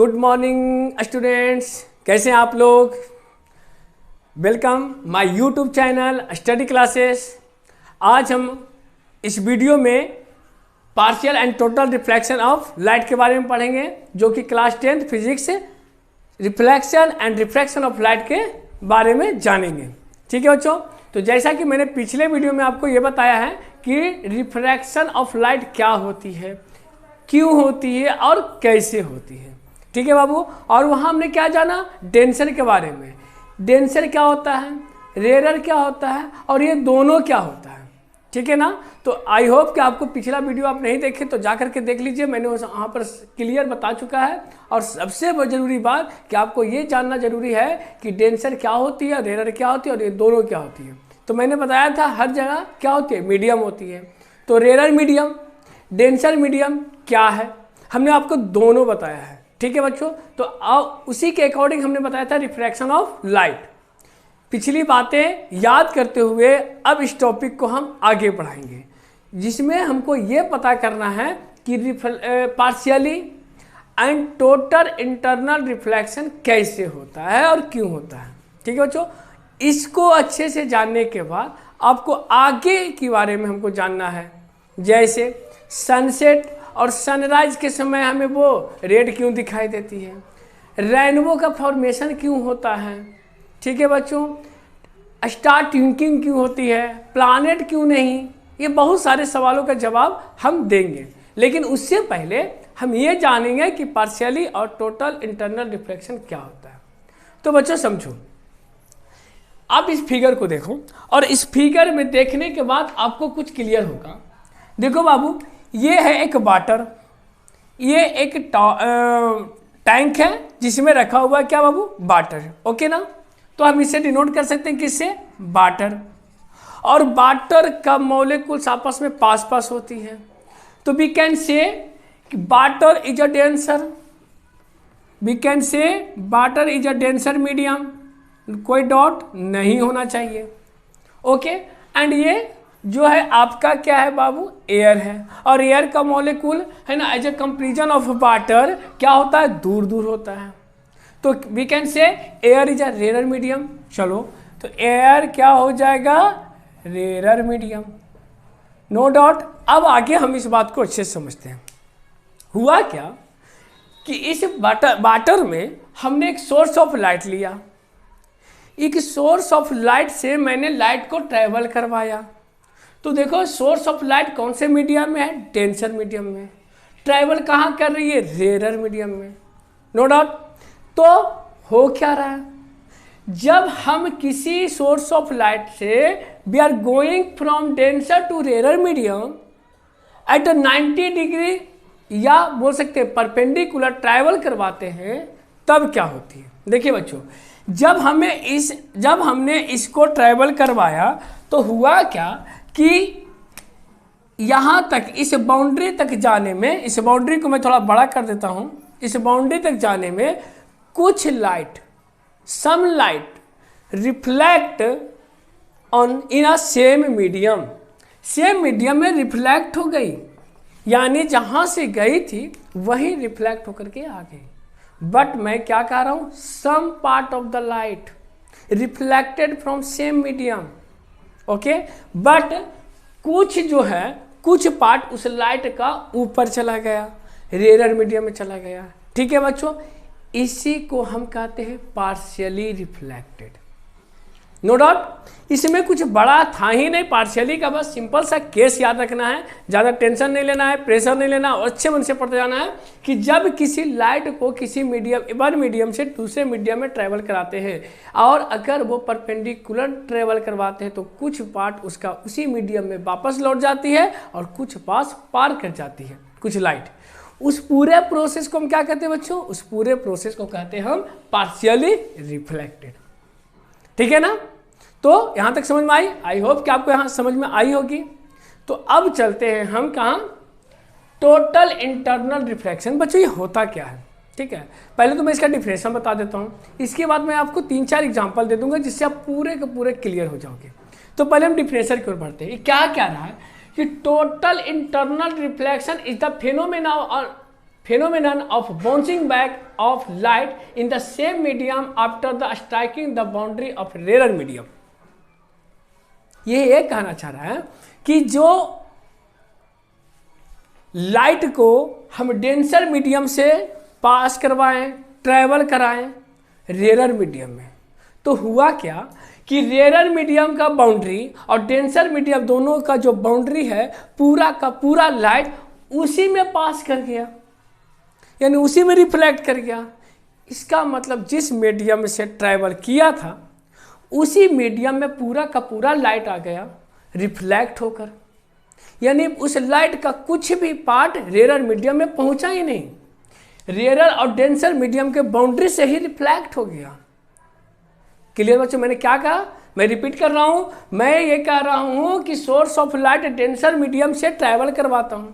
Good morning students, कैसे हैं आप लोग। Welcome my YouTube channel study classes. आज हम इस वीडियो में partial and total reflection of light के बारे में पढ़ेंगे, जो कि class 10th physics reflection and refraction of light के बारे में जानेंगे। ठीक है बच्चों, तो जैसा कि मैंने पिछले वीडियो में आपको ये बताया है कि रिफ्रैक्शन ऑफ लाइट क्या होती है, क्यों होती है और कैसे होती है। ठीक है बाबू, और वहाँ हमने क्या जाना, डेंसर के बारे में। डेंसर क्या होता है, रेयर क्या होता है और ये दोनों क्या होता है। ठीक है ना। तो आई होप कि आपको पिछला वीडियो आप नहीं देखे तो जा करके देख लीजिए, मैंने वहाँ पर क्लियर बता चुका है। और सबसे ज़रूरी बात कि आपको ये जानना जरूरी है कि डेंसर क्या होती है, रेयर क्या होती है और ये दोनों क्या होती है। तो मैंने बताया था हर जगह क्या होती है, मीडियम होती है। तो रेयर मीडियम, डेंसर मीडियम क्या है, हमने आपको दोनों बताया है। ठीक है बच्चों, तो अब उसी के अकॉर्डिंग हमने बताया था रिफ्रैक्शन ऑफ लाइट। पिछली बातें याद करते हुए अब इस टॉपिक को हम आगे बढ़ाएंगे, जिसमें हमको ये पता करना है कि partially and total internal reflection कैसे होता है और क्यों होता है। ठीक है बच्चों, इसको अच्छे से जानने के बाद आपको आगे के बारे में हमको जानना है। जैसे सनसेट और सनराइज के समय हमें वो रेड क्यों दिखाई देती है, रेनबो का फॉर्मेशन क्यों होता है। ठीक है बच्चों, स्टार ट्विंकिंग क्यों होती है, प्लैनेट क्यों नहीं, ये बहुत सारे सवालों का जवाब हम देंगे। लेकिन उससे पहले हम ये जानेंगे कि पार्शियली और टोटल इंटरनल रिफ्लेक्शन क्या होता है। तो बच्चों समझो, आप इस फिगर को देखो और इस फिगर में देखने के बाद आपको कुछ क्लियर होगा। देखो बाबू, ये है एक वाटर, ये एक टैंक है जिसमें रखा हुआ है क्या बाबू, वाटर। ओके ना। तो हम इसे डिनोट कर सकते हैं किससे, वाटर। और वाटर का मॉलिक्यूल्स आपस में पास पास होती है। तो we can say water is a denser, we can say water is a denser medium, कोई डॉट नहीं होना चाहिए। ओके, एंड ये जो है आपका क्या है बाबू, एयर है। और एयर का मॉलिक्यूल है ना, as a comparison of water क्या होता है, दूर दूर होता है। तो we can say air is a rare medium. चलो, तो एयर क्या हो जाएगा, रेयर मीडियम, नो डाउट। अब आगे हम इस बात को अच्छे से समझते हैं। हुआ क्या कि इस वाटर में हमने एक सोर्स ऑफ लाइट लिया, एक सोर्स ऑफ लाइट से मैंने लाइट को ट्रेवल करवाया। तो देखो, सोर्स ऑफ लाइट कौन से मीडियम में है, डेंसर मीडियम में। ट्रेवल कहाँ कर रही है, रेयर मीडियम में, नो डाउट। तो हो क्या रहा है, जब हम किसी सोर्स ऑफ लाइट से we are going from denser to rare medium at 90 degree या बोल सकते हैं परपेंडिकुलर ट्रैवल करवाते हैं, तब क्या होती है। देखिए बच्चों, जब हमने इसको ट्रैवल करवाया तो हुआ क्या कि यहाँ तक, इस बाउंड्री तक जाने में, इस बाउंड्री को मैं थोड़ा बड़ा कर देता हूँ, इस बाउंड्री तक जाने में कुछ light, some light reflect on in a same medium, same medium में रिफ्लेक्ट हो गई, यानी जहाँ से गई थी वही रिफ्लेक्ट होकर के आ गई। बट मैं क्या कह रहा हूँ, some part of the light reflected from same medium. Okay, but कुछ जो है, कुछ पार्ट उस लाइट का ऊपर चला गया, रेयर मीडियम में चला गया। ठीक है बच्चों, इसी को हम कहते हैं पार्शियली रिफ्लेक्टेड, नो डाउट। इसमें कुछ बड़ा था ही नहीं पार्शियली का, बस सिंपल सा केस याद रखना है, ज़्यादा टेंशन नहीं लेना है, प्रेशर नहीं लेना, और अच्छे मन से पढ़ते जाना है कि जब किसी लाइट को किसी मीडियम, वन मीडियम से दूसरे मीडियम में ट्रैवल कराते हैं और अगर वो परपेंडिकुलर ट्रैवल करवाते हैं तो कुछ पार्ट उसका उसी मीडियम में वापस लौट जाती है और कुछ पास पार कर जाती है कुछ लाइट। उस पूरे प्रोसेस को हम क्या कहते हैं बच्चों, उस पूरे प्रोसेस को कहते हैं हम पार्शियली रिफ्लेक्टेड। ठीक है ना। तो यहाँ तक समझ में आई, आई होप कि आपको यहाँ समझ में आई होगी। तो अब चलते हैं हम कहाँ, टोटल इंटरनल रिफ्लेक्शन। बच्चों ये होता क्या है, ठीक है। पहले तो मैं इसका डिफिनेशन बता देता हूँ, इसके बाद मैं आपको 3-4 एग्जांपल दे दूंगा जिससे आप पूरे के पूरे क्लियर हो जाओगे। तो पहले हम डिफिनेशन की ओर बढ़ते हैं। क्या क्या रहा है कि total internal reflection is the phenomena phenomenon of bouncing back of light in the same medium after the striking the boundary of rarer medium। ये कहना चाह रहा है कि जो लाइट को हम डेंसर मीडियम से पास करवाएं, ट्रैवल कराएं रेयर मीडियम में, तो हुआ क्या कि रेयर मीडियम का बाउंड्री और डेंसर मीडियम दोनों का जो बाउंड्री है पूरा का पूरा लाइट उसी में पास कर गया, यानी उसी में रिफ्लेक्ट कर गया। इसका मतलब जिस मीडियम से ट्रैवल किया था उसी मीडियम में पूरा का पूरा लाइट आ गया रिफ्लेक्ट होकर, यानी उस लाइट का कुछ भी पार्ट रेयर मीडियम में पहुंचा ही नहीं, रेयर और डेंसर मीडियम के बाउंड्री से ही रिफ्लेक्ट हो गया। क्लियर बच्चों, मैंने क्या कहा, मैं रिपीट कर रहा हूं, मैं ये कह रहा हूं कि source of light denser medium से ट्रैवल करवाता हूं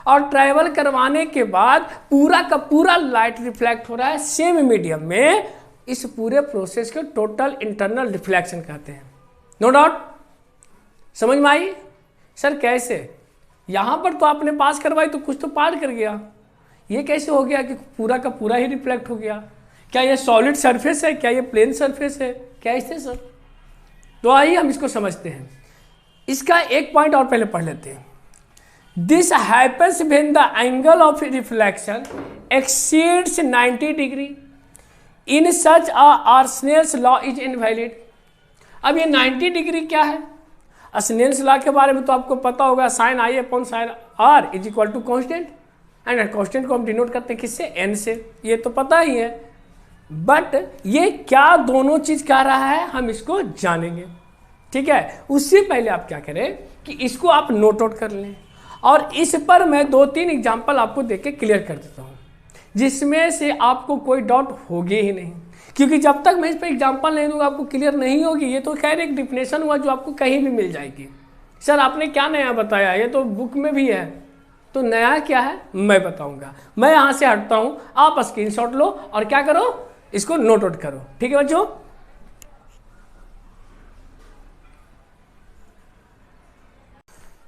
और ट्रैवल करवाने के बाद पूरा का पूरा लाइट रिफ्लेक्ट हो रहा है सेम मीडियम में। इस पूरे प्रोसेस को टोटल इंटरनल रिफ्लेक्शन कहते हैं। नो डाउट, समझ में आई? सर कैसे? यहां पर तो आपने पास करवाई तो कुछ तो पार कर गया, ये कैसे हो गया कि पूरा का पूरा ही रिफ्लेक्ट हो गया? क्या ये सॉलिड सरफेस है, क्या ये प्लेन सरफेस है, कैसे सर? तो आइए हम इसको समझते हैं। इसका एक पॉइंट और पहले पढ़ लेते हैं। This happens when the angle of reflection exceeds 90 degree in such a Snell's law is invalid. अब ये 90 डिग्री क्या है? स्नेल्स लॉ के बारे में तो आपको पता होगा, sine i upon sine r is equal to constant, and constant को हम डिनोट करते हैं किससे? एन से, ये तो पता ही है। बट ये क्या दोनों चीज कह रहा है हम इसको जानेंगे, ठीक है? उससे पहले आप क्या करें कि इसको आप नोट आउट कर लें और इस पर मैं 2-3 एग्जाम्पल आपको देके क्लियर कर देता हूँ, जिसमें से आपको कोई डाउट होगी ही नहीं, क्योंकि जब तक मैं इस पर एग्जाम्पल नहीं दूंगा आपको क्लियर नहीं होगी। ये तो खैर एक डिफिनेशन हुआ जो आपको कहीं भी मिल जाएगी। सर आपने क्या नया बताया, ये तो बुक में भी है, तो नया क्या है मैं बताऊंगा। मैं यहाँ से हटता हूँ, आप स्क्रीनशॉट लो और क्या करो, इसको नोट आउट करो, ठीक है बच्चों?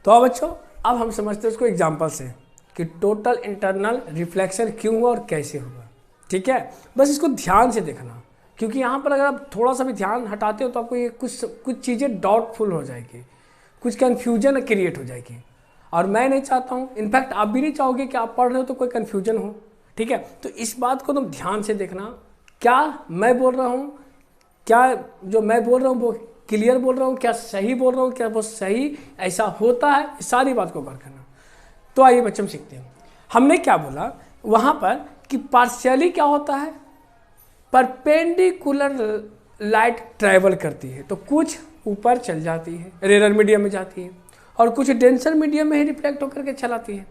तो बच्चों अब हम समझते हैं उसको एग्जाम्पल से कि टोटल इंटरनल रिफ्लेक्शन क्यों हुआ और कैसे हुआ, ठीक है? बस इसको ध्यान से देखना, क्योंकि यहाँ पर अगर आप थोड़ा सा भी ध्यान हटाते हो तो आपको ये कुछ चीज़ें डाउटफुल हो जाएगी, कुछ कन्फ्यूजन क्रिएट हो जाएगी, और मैं नहीं चाहता हूँ, इनफैक्ट आप भी नहीं चाहोगे कि आप पढ़ रहे हो तो कोई कन्फ्यूजन हो, ठीक है? तो इस बात को तुम ध्यान से देखना, क्या मैं बोल रहा हूँ, क्या जो मैं बोल रहा हूँ वो क्लियर बोल रहा हूँ, क्या सही बोल रहा हूँ, क्या वो सही ऐसा होता है, सारी बात को गौर करना। तो आइए बच्चे हम सीखते हैं। हमने क्या बोला वहाँ पर कि पार्शियली क्या होता है, परपेंडिकुलर लाइट ट्रैवल करती है, तो कुछ ऊपर चल जाती है रेयर मीडियम में जाती है और कुछ डेंसर मीडियम में ही रिफ्लेक्ट होकर के चलाती है,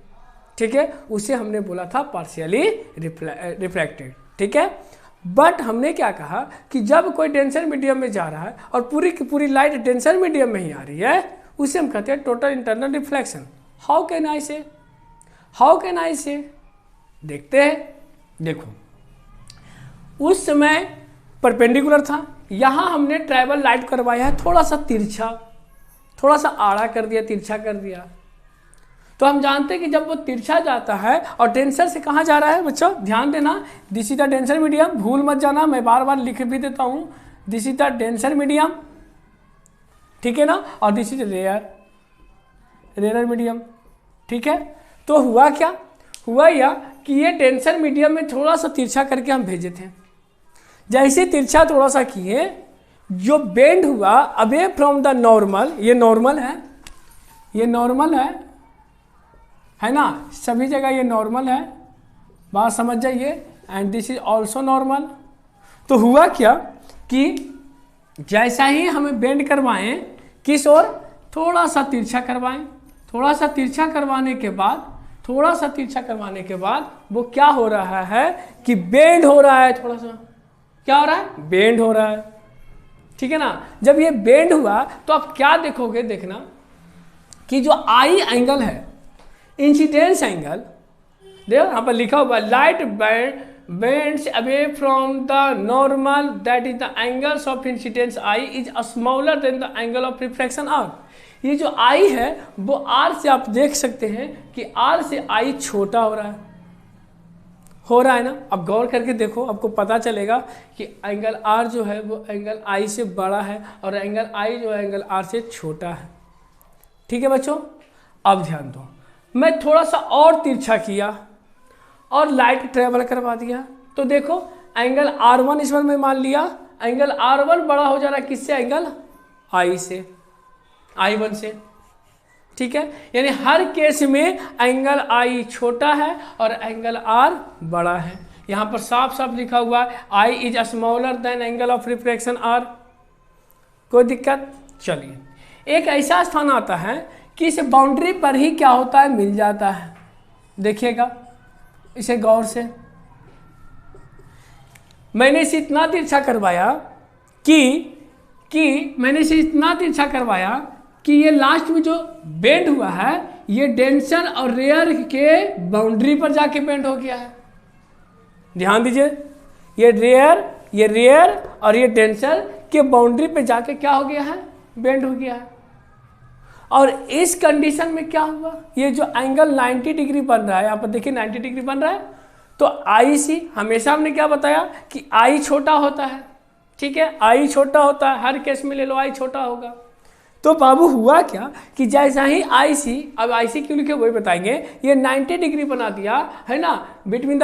ठीक है? उसे हमने बोला था पार्शियली रिफ्लेक्टेड, ठीक है? बट हमने क्या कहा कि जब कोई डेंसर मीडियम में जा रहा है और पूरी की पूरी लाइट डेंसर मीडियम में ही आ रही है, उसे हम कहते हैं total internal reflection. How can I से देखते हैं। देखो उस समय परपेंडिकुलर था, यहाँ हमने ट्रैवल लाइट करवाया है थोड़ा सा तिरछा, थोड़ा सा आड़ा कर दिया, तिरछा कर दिया, तो हम जानते हैं कि जब वो तिरछा जाता है और डेंसर से कहाँ जा रहा है बच्चों, ध्यान देना, this is the denser medium, भूल मत जाना, मैं बार बार लिख भी देता हूँ, this is the denser medium, ठीक है ना, और दिस इज रेयर मीडियम, ठीक है? तो हुआ क्या, हुआ यह कि ये डेंसर मीडियम में थोड़ा सा तिरछा करके हम भेजे थे। जैसे तिरछा थोड़ा सा किए, जो बेंड हुआ अवे फ्रॉम द नॉर्मल, ये नॉर्मल है ना, सभी जगह ये नॉर्मल है, बात समझ जाइए, and this is also normal. तो हुआ क्या कि जैसा ही हमें बेंड करवाएं किस ओर, थोड़ा सा तिरछा करवाएं, थोड़ा सा तिरछा करवाने के बाद वो क्या हो रहा है कि बेंड हो रहा है, थोड़ा सा क्या हो रहा है, बेंड हो रहा है, ठीक है ना? जब ये बेंड हुआ तो आप क्या देखोगे, देखना कि जो आई एंगल है, इंसिडेंस एंगल, देखो यहाँ पर लिखा हुआ light bends away from the normal, that is the angles of incidence I is smaller than the angle of refraction R। ये जो I है वो R से आप देख सकते हैं कि R से I छोटा हो रहा है, हो रहा है ना। अब गौर करके देखो, आपको पता चलेगा कि एंगल आर जो है वो एंगल आई से बड़ा है और एंगल आई जो है एंगल आर से छोटा है। ठीक है बच्चों, अब ध्यान दो, मैं थोड़ा सा और तिरछा किया और लाइट ट्रेवल करवा दिया, तो देखो एंगल R1 इस बार मैं मान लिया एंगल R1 बड़ा हो जा रहा है किससे, एंगल I से, I1 से। ठीक है, यानी हर केस में एंगल I छोटा है और एंगल R बड़ा है। यहाँ पर साफ साफ लिखा हुआ है I is smaller than angle of refraction R। कोई दिक्कत? चलिए, एक ऐसा स्थान आता है कि इस बाउंड्री पर ही क्या होता है, मिल जाता है। देखिएगा इसे गौर से, मैंने इसे इतना तिरछा करवाया कि मैंने इसे इतना तिरछा करवाया कि ये लास्ट में जो बेंड हुआ है ये डेंसर और रेयर के बाउंड्री पर जाके बेंड हो गया है। ध्यान दीजिए, ये रेयर और ये डेंसर के बाउंड्री पे जाके क्या हो गया है, बेंड हो गया है। और इस कंडीशन में क्या हुआ, ये जो एंगल 90 डिग्री बन रहा है, यहाँ पर देखिए 90 डिग्री बन रहा है, तो आई सी हमेशा हमने क्या बताया कि आई छोटा होता है। ठीक है, आई छोटा होता है, हर केस में ले लो आई छोटा होगा। तो बाबू हुआ क्या कि जैसा ही आई सी, अब आई सी क्यों लिखे वही बताएंगे, ये 90 डिग्री बना दिया है ना between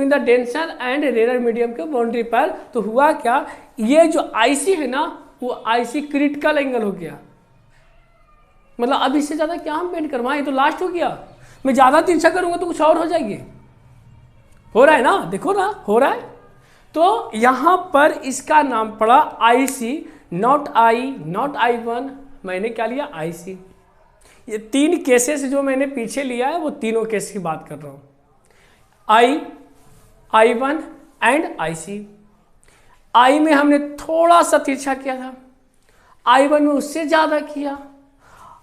the denser and rare medium के बाउंड्री पर। तो हुआ क्या, ये जो आई सी है ना वो आई सी क्रिटिकल एंगल हो गया। मतलब अब इससे ज़्यादा क्या हम बेंड करवाएं, तो लास्ट हो गया। मैं ज़्यादा तिरछा करूँगा तो कुछ और हो जाएगी। हो रहा है ना, देखो ना हो रहा है। तो यहाँ पर इसका नाम पड़ा आई सी, नॉट I1, मैंने क्या लिया आई सी। ये तीन केसेस जो मैंने पीछे लिया है वो तीनों केस की बात कर रहा हूँ, I1 एंड आई सी। आई में हमने थोड़ा सा तिरछा किया था, I1 में उससे ज़्यादा किया,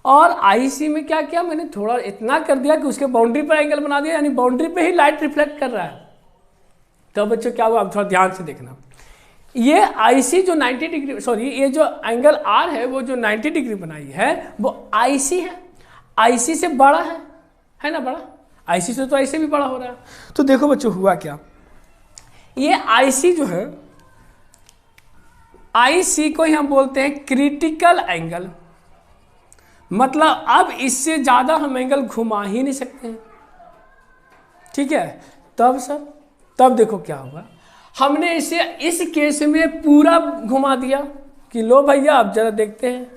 और IC में क्या किया, मैंने थोड़ा इतना कर दिया कि उसके बाउंड्री पर एंगल बना दिया, यानी बाउंड्री पे ही लाइट रिफ्लेक्ट कर रहा है। तो बच्चों क्या हुआ, अब थोड़ा ध्यान से देखना, ये IC जो 90 डिग्री, सॉरी ये जो एंगल R है वो जो 90 डिग्री बनाई है वो IC है, IC से बड़ा है ना, बड़ा IC से तो ऐसे भी बड़ा हो रहा है। तो देखो बच्चों हुआ क्या, ये IC जो है, IC को ही हम बोलते हैं क्रिटिकल एंगल। मतलब अब इससे ज़्यादा हम एंगल घुमा ही नहीं सकते हैं। ठीक है, तब देखो क्या हुआ, हमने इसे इस केस में पूरा घुमा दिया कि लो भैया अब जरा देखते हैं।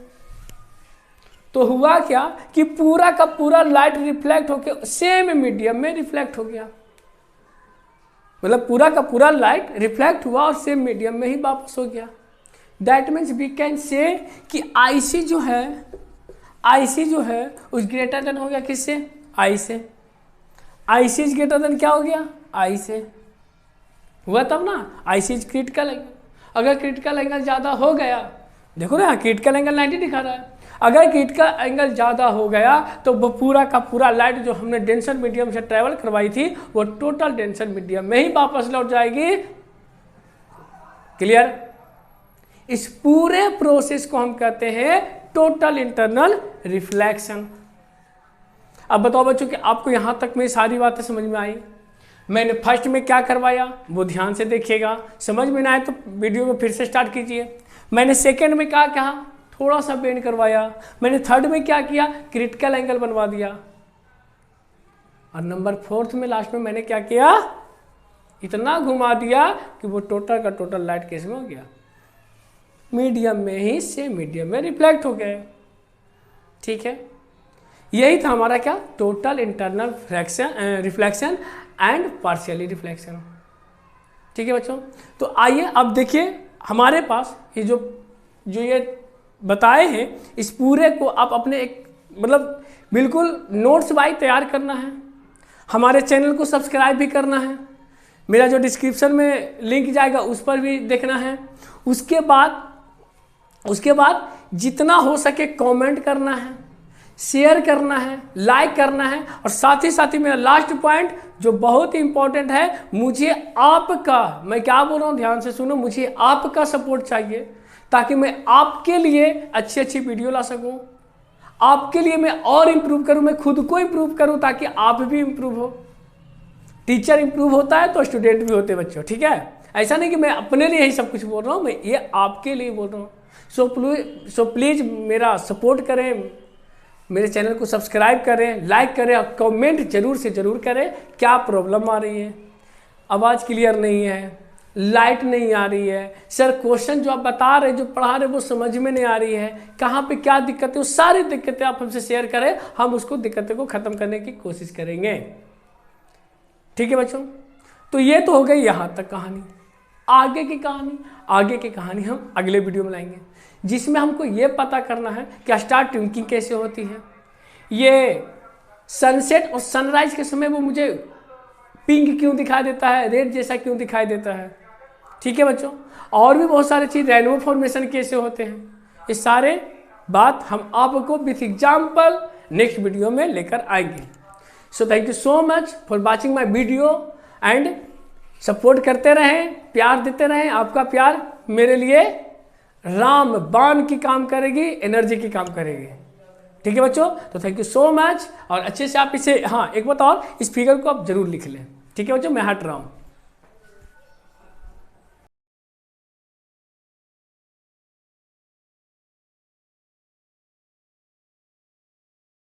तो हुआ क्या कि पूरा का पूरा लाइट रिफ्लेक्ट होकर सेम मीडियम में रिफ्लेक्ट हो गया। मतलब पूरा का पूरा लाइट रिफ्लेक्ट हुआ और सेम मीडियम में ही वापस हो गया। दैट मीन्स वी कैन से कि IC जो है उस ग्रेटर देन हो गया किससे, I से। IC इज ग्रेटर देन क्या हो गया, I से। हुआ तब ना, IC इज क्रिटिकल एंगल। अगर क्रिटिकल एंगल ज़्यादा हो गया, देखो ना क्रिटिकल एंगल 90 दिखा रहा है, अगर क्रिटिकल एंगल ज़्यादा हो गया तो वो पूरा का पूरा लाइट जो हमने डेंसर मीडियम से ट्रेवल करवाई थी वो टोटल डेंसर मीडियम में ही वापस लौट जाएगी। क्लियर? इस पूरे प्रोसेस को हम कहते हैं टोटल इंटरनल रिफ्लेक्शन। अब बताओ बच्चों कि आपको यहां तक में सारी बातें समझ में आई। मैंने फर्स्ट में क्या करवाया वो ध्यान से देखिएगा, समझ में ना आए तो वीडियो को फिर से स्टार्ट कीजिए। मैंने सेकंड में क्या कहा, थोड़ा सा बेंड करवाया। मैंने थर्ड में क्या किया, क्रिटिकल एंगल बनवा दिया। और नंबर फोर्थ में लास्ट में मैंने क्या किया, इतना घुमा दिया कि वो टोटल का टोटल लाइट केस में हो गया, मीडियम में ही से मीडियम में रिफ्लेक्ट हो गए। ठीक है, यही था हमारा क्या, total internal reflection and partially reflection. ठीक है बच्चों, तो आइए अब देखिए हमारे पास ये जो ये बताए हैं इस पूरे को आप अपने एक मतलब बिल्कुल नोट्स बाई तैयार करना है। हमारे चैनल को सब्सक्राइब भी करना है, मेरा जो डिस्क्रिप्शन में लिंक जाएगा उस पर भी देखना है। उसके बाद जितना हो सके कमेंट करना है, शेयर करना है, लाइक करना है, और साथ ही मेरा लास्ट पॉइंट जो बहुत ही इंपॉर्टेंट है, मुझे आपका, मैं क्या बोल रहा हूँ ध्यान से सुनो, मुझे आपका सपोर्ट चाहिए ताकि मैं आपके लिए अच्छी वीडियो ला सकूँ, आपके लिए मैं और इम्प्रूव करूँ, मैं खुद को इम्प्रूव करूँ ताकि आप भी इम्प्रूव हो। टीचर इंप्रूव होता है तो स्टूडेंट भी होते हैं बच्चों, ठीक है। ऐसा नहीं कि मैं अपने लिए ही सब कुछ बोल रहा हूँ, मैं ये आपके लिए बोल रहा हूँ। सो प्लीज़ मेरा सपोर्ट करें, मेरे चैनल को सब्सक्राइब करें, लाइक करें और कमेंट जरूर से ज़रूर करें क्या प्रॉब्लम आ रही है, आवाज़ क्लियर नहीं है, लाइट नहीं आ रही है, सर क्वेश्चन जो आप बता रहे जो पढ़ा रहे वो समझ में नहीं आ रही है, कहाँ पे क्या दिक्कत है, वो सारी दिक्कतें आप हमसे शेयर करें, हम उसको दिक्कतों को ख़त्म करने की कोशिश करेंगे, ठीक है बच्चों। तो ये तो हो गई यहाँ तक कहानी। आगे की कहानी हम अगले वीडियो में लाएंगे, जिसमें हमको ये पता करना है कि स्टार ट्विंकिंग कैसे होती है, ये सनसेट और सनराइज के समय वो मुझे पिंक क्यों दिखाई देता है, रेड जैसा क्यों दिखाई देता है, ठीक है बच्चों। और भी बहुत सारे चीज़, रेनबो फॉर्मेशन कैसे होते हैं, ये सारे बात हम आपको विथ एग्जाम्पल नेक्स्ट वीडियो में लेकर आएंगे। So thank you so much for watching my video and support करते रहें, प्यार देते रहें। आपका प्यार मेरे लिए राम बाण की काम करेगी, एनर्जी की काम करेगी, ठीक है बच्चों। तो थैंक यू सो मच। और अच्छे से आप इसे, हाँ एक बात और, इस फिगर को आप जरूर लिख लें, ठीक है बच्चों। मैं हट रहा हूँ।